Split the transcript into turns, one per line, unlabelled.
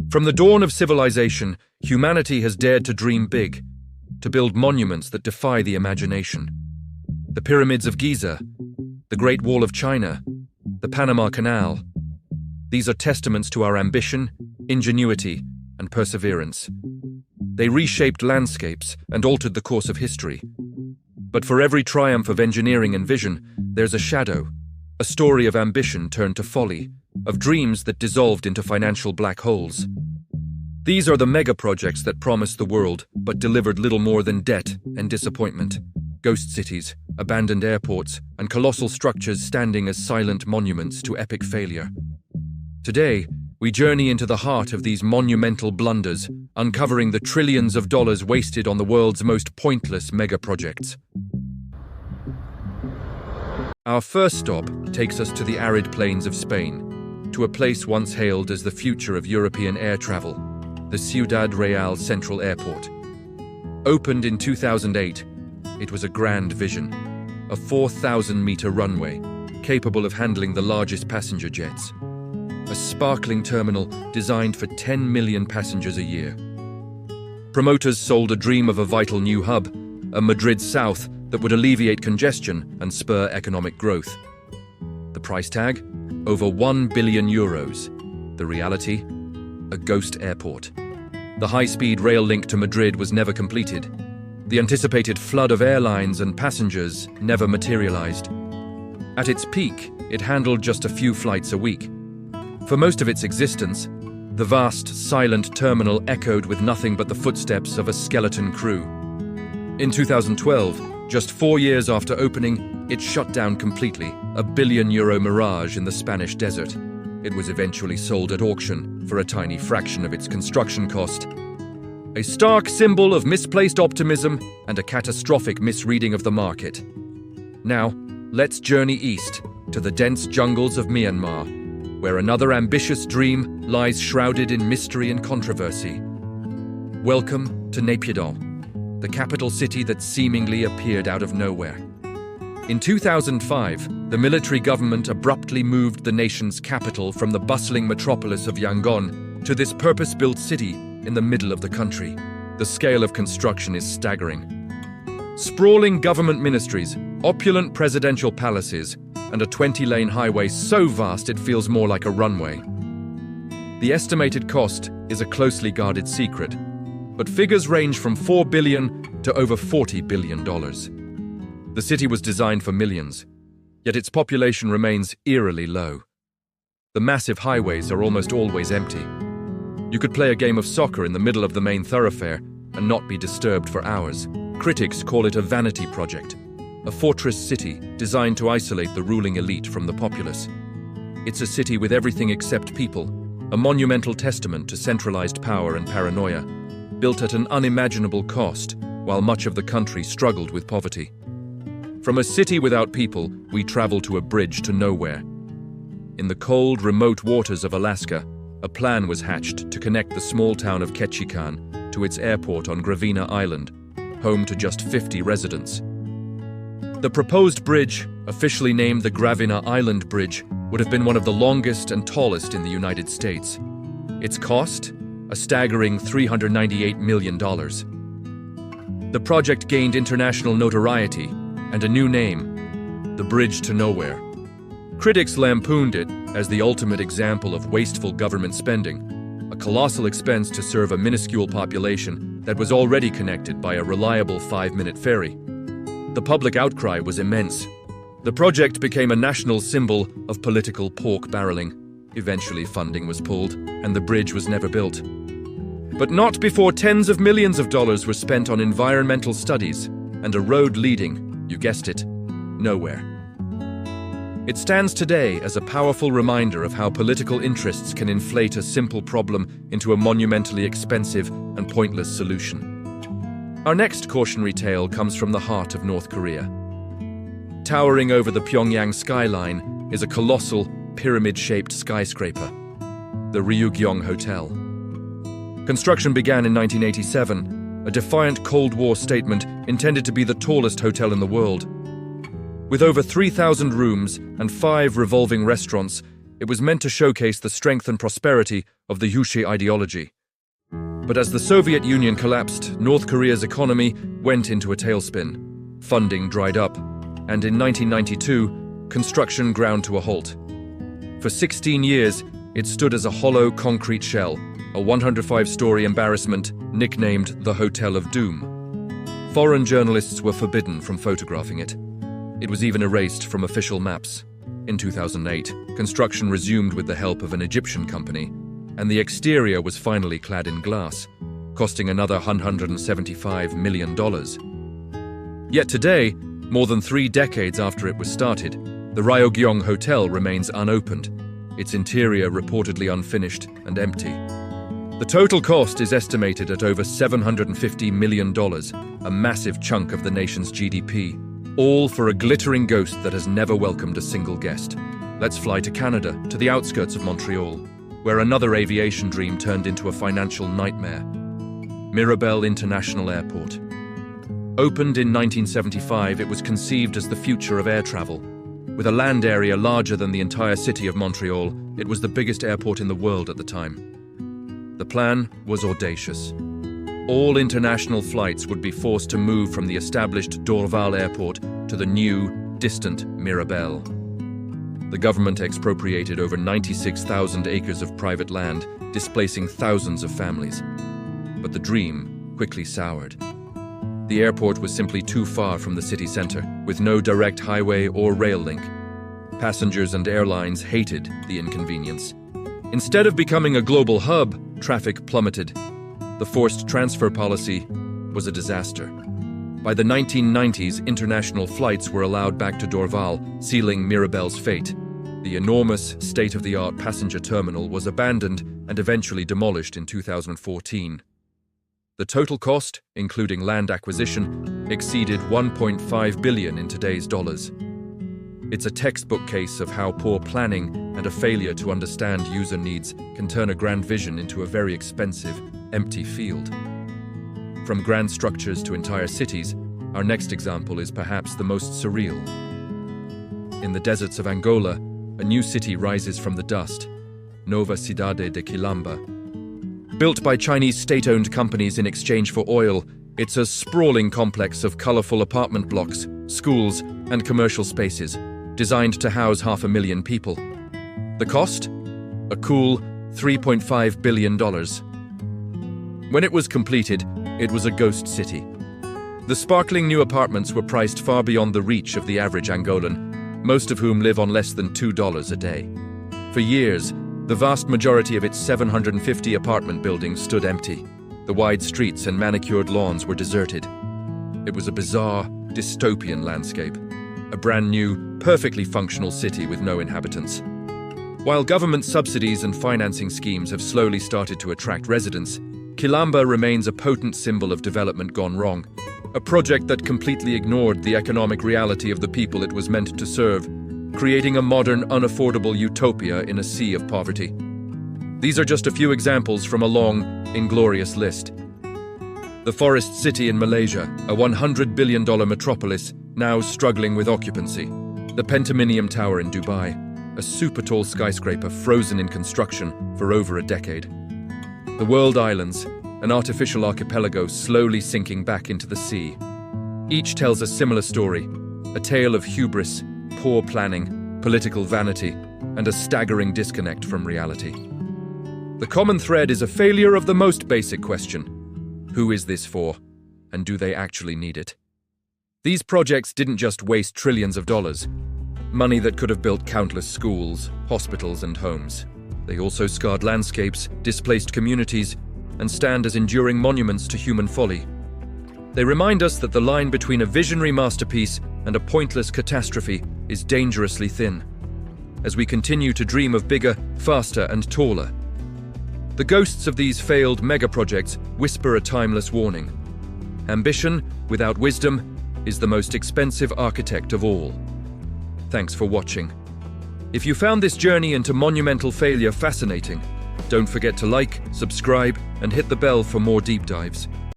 From the dawn of civilization, humanity has dared to dream big, to build monuments that defy the imagination. The pyramids of Giza, the Great Wall of China, the Panama Canal. These are testaments to our ambition, ingenuity, and perseverance. They reshaped landscapes and altered the course of history. But for every triumph of engineering and vision, there's a shadow, a story of ambition turned to folly, of dreams that dissolved into financial black holes. These are the megaprojects that promised the world but delivered little more than debt and disappointment. Ghost cities, abandoned airports, and colossal structures standing as silent monuments to epic failure. Today, we journey into the heart of these monumental blunders, uncovering the trillions of dollars wasted on the world's most pointless megaprojects. Our first stop takes us to the arid plains of Spain, to a place once hailed as the future of European air travel, the Ciudad Real Central Airport. Opened in 2008, it was a grand vision, a 4,000-meter runway, capable of handling the largest passenger jets. A sparkling terminal designed for 10 million passengers a year. Promoters sold a dream of a vital new hub, a Madrid South that would alleviate congestion and spur economic growth. The price tag? Over 1 billion euros. The reality? A ghost airport. The high-speed rail link to Madrid was never completed. The anticipated flood of airlines and passengers never materialized. At its peak, it handled just a few flights a week. For most of its existence, the vast, silent terminal echoed with nothing but the footsteps of a skeleton crew. In 2012, just 4 years after opening, it shut down completely, a billion-euro mirage in the Spanish desert. It was eventually sold at auction for a tiny fraction of its construction cost. A stark symbol of misplaced optimism and a catastrophic misreading of the market. Now, let's journey east to the dense jungles of Myanmar, where another ambitious dream lies shrouded in mystery and controversy. Welcome to Naypyidaw, the capital city that seemingly appeared out of nowhere. In 2005, the military government abruptly moved the nation's capital from the bustling metropolis of Yangon to this purpose-built city in the middle of the country. The scale of construction is staggering. Sprawling government ministries, opulent presidential palaces, and a 20-lane highway so vast it feels more like a runway. The estimated cost is a closely guarded secret, but figures range from $4 billion to over $40 billion. The city was designed for millions, yet its population remains eerily low. The massive highways are almost always empty. You could play a game of soccer in the middle of the main thoroughfare and not be disturbed for hours. Critics call it a vanity project, a fortress city designed to isolate the ruling elite from the populace. It's a city with everything except people, a monumental testament to centralized power and paranoia, built at an unimaginable cost while much of the country struggled with poverty. From a city without people, we travel to a bridge to nowhere. In the cold, remote waters of Alaska, a plan was hatched to connect the small town of Ketchikan to its airport on Gravina Island, home to just 50 residents. The proposed bridge, officially named the Gravina Island Bridge, would have been one of the longest and tallest in the United States. Its cost? A staggering $398 million. The project gained international notoriety and a new name, the Bridge to Nowhere. Critics lampooned it as the ultimate example of wasteful government spending, a colossal expense to serve a minuscule population that was already connected by a reliable 5-minute ferry. The public outcry was immense. The project became a national symbol of political pork barreling. Eventually, funding was pulled, and the bridge was never built. But not before tens of millions of dollars were spent on environmental studies and a road leading, you guessed it, nowhere. It stands today as a powerful reminder of how political interests can inflate a simple problem into a monumentally expensive and pointless solution. Our next cautionary tale comes from the heart of North Korea. Towering over the Pyongyang skyline is a colossal, pyramid-shaped skyscraper, the Ryugyong Hotel. Construction began in 1987, a defiant Cold War statement intended to be the tallest hotel in the world. With over 3,000 rooms and 5 revolving restaurants, It was meant to showcase the strength and prosperity of the Juche ideology. But as the Soviet Union collapsed, North Korea's economy went into a tailspin. Funding dried up, and in 1992, construction ground to a halt. For 16 years, it stood as a hollow concrete shell, a 105-story embarrassment nicknamed the Hotel of Doom. Foreign journalists were forbidden from photographing it. It was even erased from official maps. In 2008, construction resumed with the help of an Egyptian company, and the exterior was finally clad in glass, costing another $175 million. Yet today, more than 3 decades after it was started, the Ryogyeong Hotel remains unopened, its interior reportedly unfinished and empty. The total cost is estimated at over $750 million, a massive chunk of the nation's GDP, all for a glittering ghost that has never welcomed a single guest. Let's fly to Canada, to the outskirts of Montreal, where another aviation dream turned into a financial nightmare. Mirabel International Airport. Opened in 1975, it was conceived as the future of air travel. With a land area larger than the entire city of Montreal, it was the biggest airport in the world at the time. The plan was audacious. All international flights would be forced to move from the established Dorval Airport to the new, distant Mirabel. The government expropriated over 96,000 acres of private land, displacing thousands of families. But the dream quickly soured. The airport was simply too far from the city center, with no direct highway or rail link. Passengers and airlines hated the inconvenience. Instead of becoming a global hub, traffic plummeted. The forced transfer policy was a disaster. By the 1990s, international flights were allowed back to Dorval, sealing Mirabel's fate. The enormous, state-of-the-art passenger terminal was abandoned and eventually demolished in 2014. The total cost, including land acquisition, exceeded $1.5 billion in today's dollars. It's a textbook case of how poor planning and a failure to understand user needs can turn a grand vision into a very expensive, empty field. From grand structures to entire cities, our next example is perhaps the most surreal. In the deserts of Angola, a new city rises from the dust, Nova Cidade de Quilamba. Built by Chinese state-owned companies in exchange for oil, it's a sprawling complex of colorful apartment blocks, schools, and commercial spaces, designed to house 500,000 people. The cost? A cool $3.5 billion. When it was completed, it was a ghost city. The sparkling new apartments were priced far beyond the reach of the average Angolan, most of whom live on less than $2 a day. For years, the vast majority of its 750 apartment buildings stood empty. The wide streets and manicured lawns were deserted. It was a bizarre, dystopian landscape. A brand new, perfectly functional city with no inhabitants. While government subsidies and financing schemes have slowly started to attract residents, Quilamba remains a potent symbol of development gone wrong, a project that completely ignored the economic reality of the people it was meant to serve, creating a modern, unaffordable utopia in a sea of poverty. These are just a few examples from a long, inglorious list. The Forest City in Malaysia, a $100 billion metropolis, now struggling with occupancy. The Pentaminium Tower in Dubai, a super-tall skyscraper frozen in construction for over a decade. The World Islands, an artificial archipelago slowly sinking back into the sea. Each tells a similar story, a tale of hubris, poor planning, political vanity, and a staggering disconnect from reality. The common thread is a failure of the most basic question. Who is this for, and do they actually need it? These projects didn't just waste trillions of dollars, money that could have built countless schools, hospitals, and homes. They also scarred landscapes, displaced communities, and stand as enduring monuments to human folly. They remind us that the line between a visionary masterpiece and a pointless catastrophe is dangerously thin, as we continue to dream of bigger, faster, and taller. The ghosts of these failed megaprojects whisper a timeless warning. Ambition, without wisdom, is the most expensive architect of all. Thanks for watching. If you found this journey into monumental failure fascinating, don't forget to like, subscribe, and hit the bell for more deep dives.